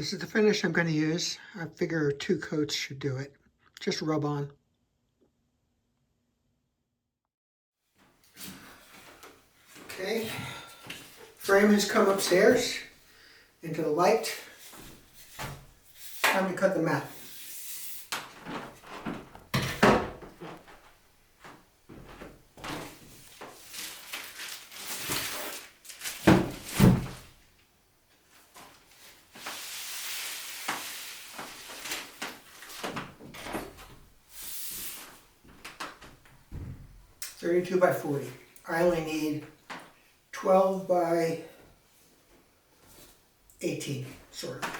This is the finish I'm going to use. I figure 2 coats should do it. Just rub on. Okay, frame has come upstairs into the light. Time to cut the mat. .32 by 40. I only need 12 by 18, sort of.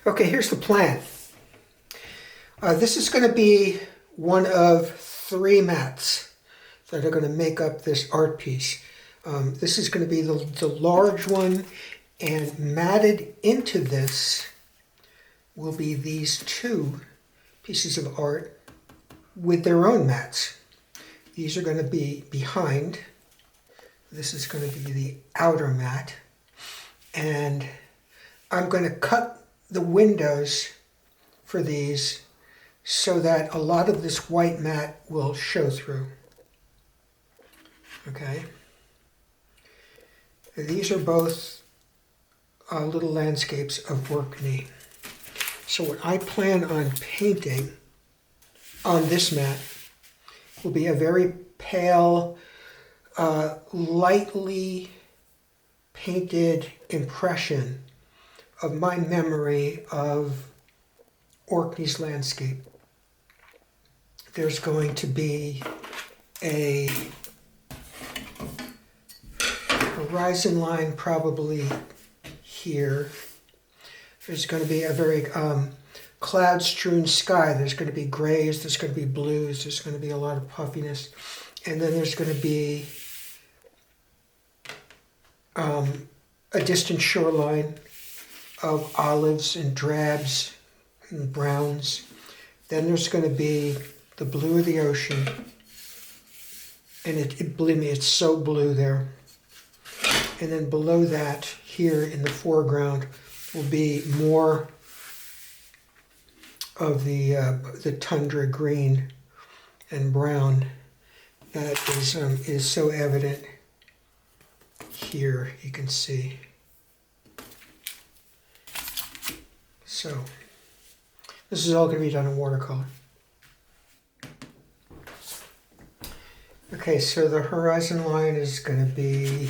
Okay, here's the plan. This is going to be one of 3 mats that are going to make up this art piece. This is going to be the large one, and matted into this will be these 2 pieces of art with their own mats. These are going to be behind. This is going to be the outer mat. And I'm going to cut the windows for these so that a lot of this white mat will show through. Okay. These are both little landscapes of Orkney. So what I plan on painting on this mat will be a very pale, lightly painted impression of my memory of Orkney's landscape. There's going to be a horizon line probably here. There's going to be a very cloud-strewn sky. There's going to be grays, there's going to be blues, there's going to be a lot of puffiness. And then there's going to be a distant shoreline of olives and drabs and browns. Then there's going to be the blue of the ocean. And believe me, it's so blue there. And then below that, here in the foreground, will be more of the tundra green and brown that is so evident here, you can see. So, this is all going to be done in watercolor. Okay, so the horizon line is going to be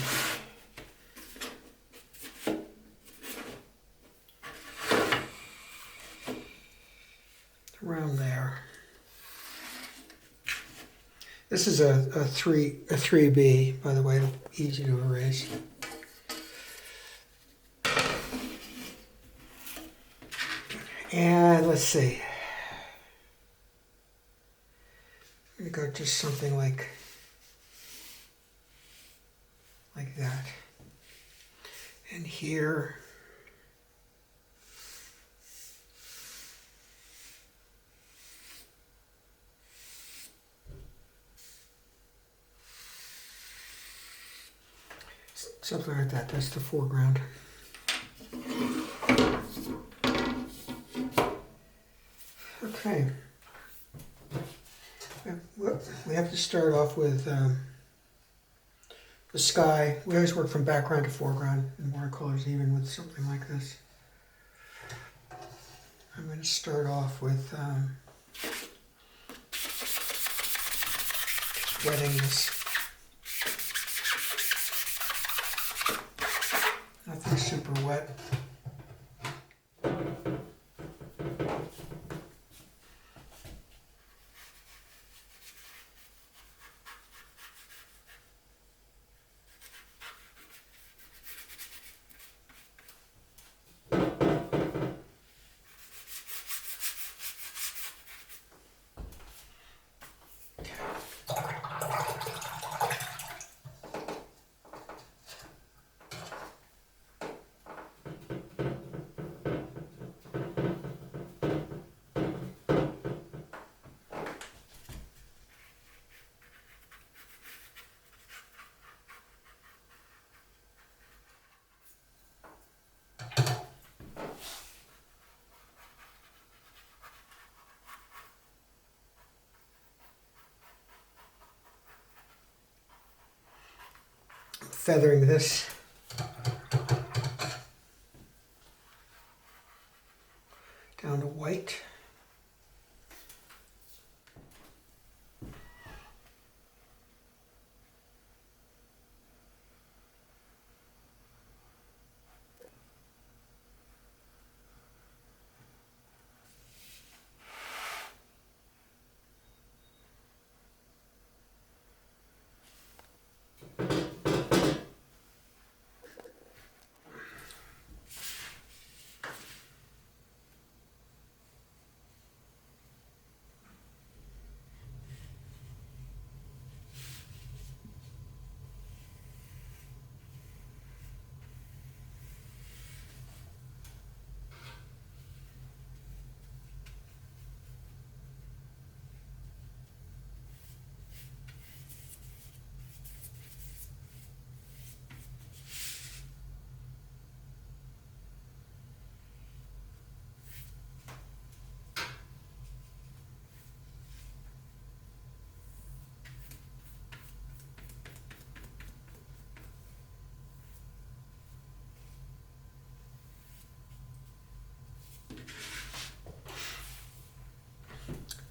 around there. This is a 3B, by the way, easy to erase. And let's see. I'm going to go just something like that. And here, something like that. That's the foreground. Okay. We have to start off with the sky. We always work from background to foreground in watercolors, even with something like this. I'm going to start off with just wetting this. Nothing super wet. Feathering this down to white.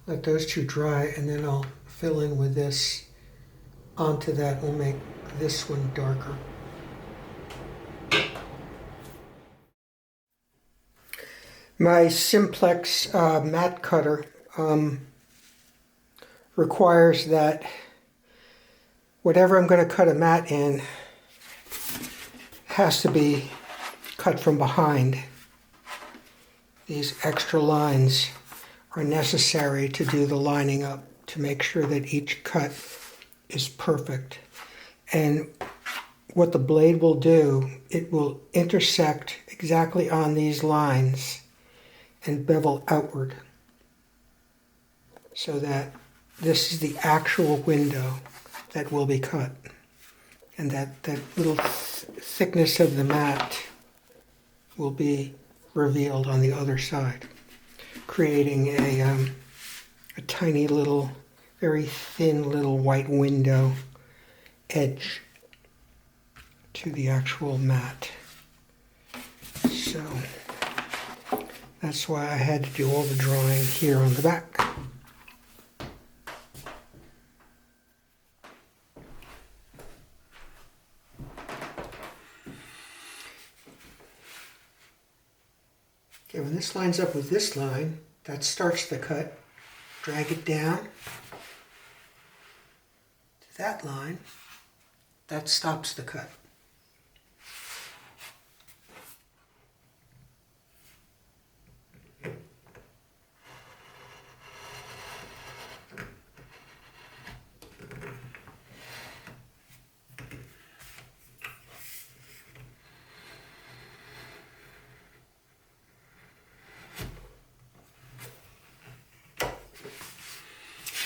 Let those two dry, and then I'll fill in with this onto that. We'll make this one darker. My simplex matte cutter requires that whatever I'm going to cut a matte in has to be cut from behind. These extra lines are necessary to do the lining up, to make sure that each cut is perfect. And what the blade will do, it will intersect exactly on these lines and bevel outward, so that this is the actual window that will be cut. And that little thickness of the mat will be revealed on the other side, creating a tiny little, very thin little white window edge to the actual mat. So that's why I had to do all the drawing here on the back. Okay, when this lines up with this line, that starts the cut. Drag it down to that line. That stops the cut.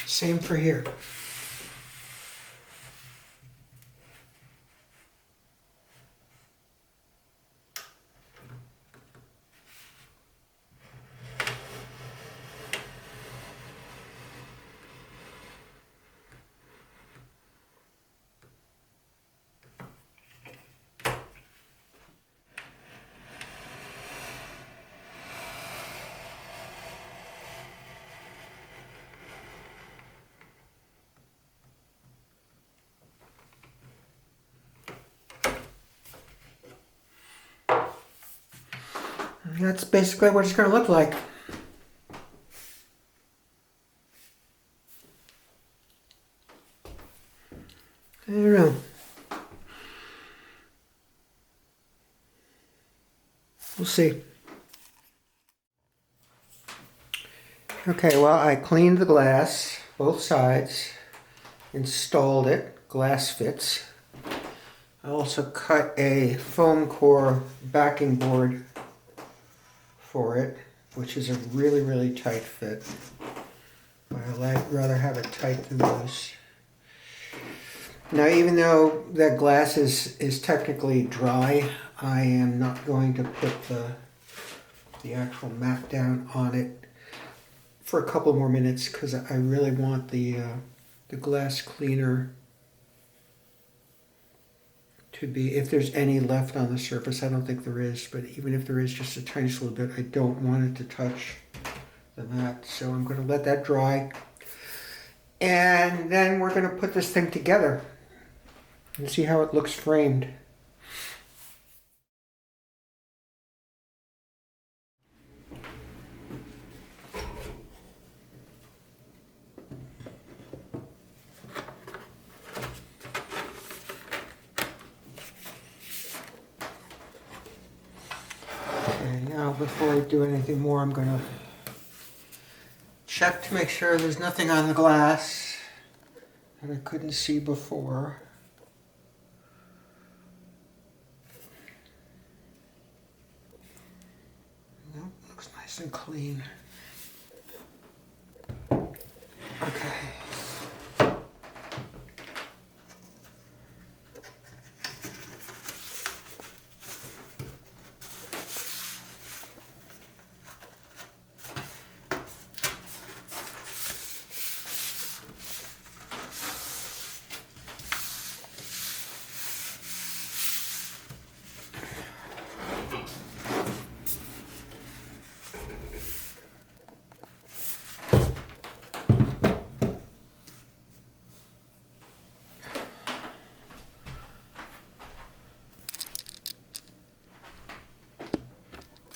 Same for here. That's basically what it's going to look like. I don't know. We'll see. Okay, well, I cleaned the glass, both sides, installed it, glass fits. I also cut a foam core backing board for it, which is a really, really tight fit. But I'd rather have it tight than loose. Now, even though that glass is technically dry, I am not going to put the actual mat down on it for a couple more minutes because I really want the glass cleaner to be, if there's any left on the surface. I don't think there is, but even if there is just a tiny little bit, I don't want it to touch the mat. So I'm going to let that dry. And then we're going to put this thing together and see how it looks framed. Now, before I do anything more, I'm going to check to make sure there's nothing on the glass that I couldn't see before. Nope, looks nice and clean. Okay.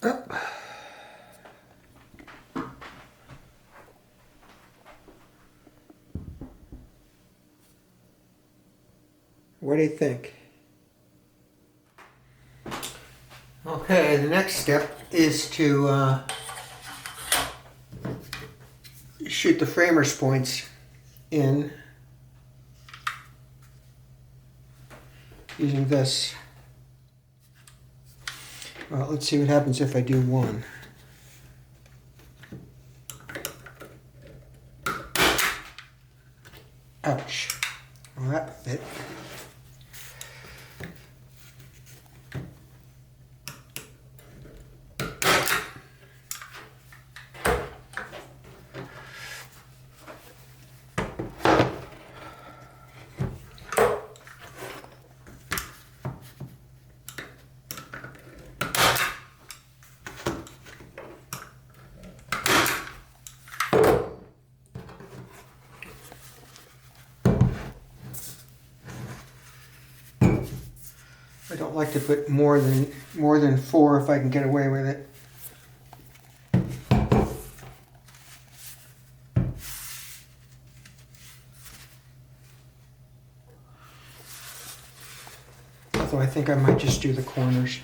Up. What do you think? Okay, the next step is to shoot the framer's points in using this. Well, let's see what happens if I do one. Ouch. Well, that fit. I don't like to put more than 4 if I can get away with it. Although I think I might just do the corners.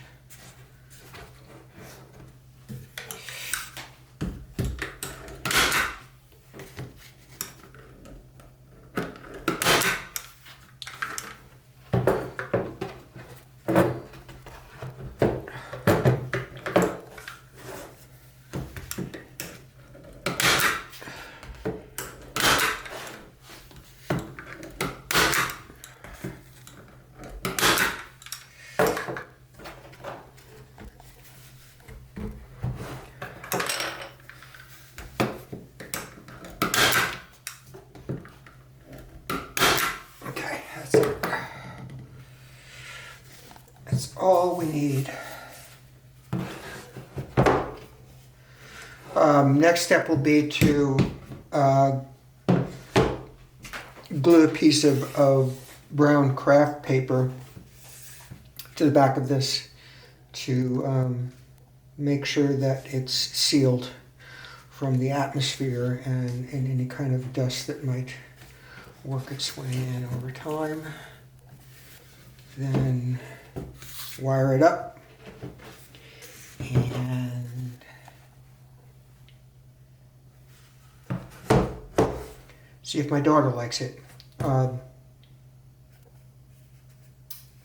That's all we need. Next step will be to glue a piece of brown craft paper to the back of this to make sure that it's sealed from the atmosphere and any kind of dust that might work its way in over time. Then wire it up and see if my daughter likes it.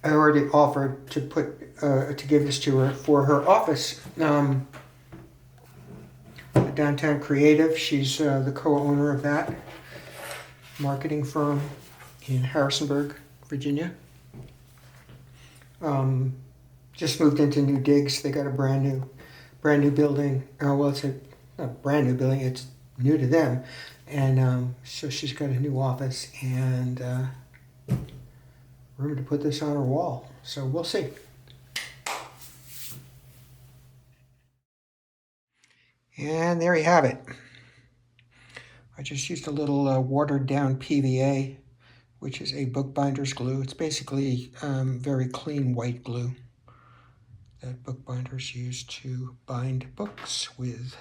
I already offered to to give this to her for her office. Downtown Creative, she's the co-owner of that marketing firm in Harrisonburg, Virginia. Just moved into new digs. They got a brand new building. Well, it's not a brand new building. It's new to them, and so she's got a new office and room to put this on her wall. So we'll see. And there you have it. I just used a little watered down PVA, which is a bookbinder's glue. It's basically very clean white glue that bookbinders use to bind books with.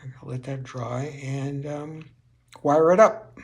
I'm gonna let that dry and wire it up.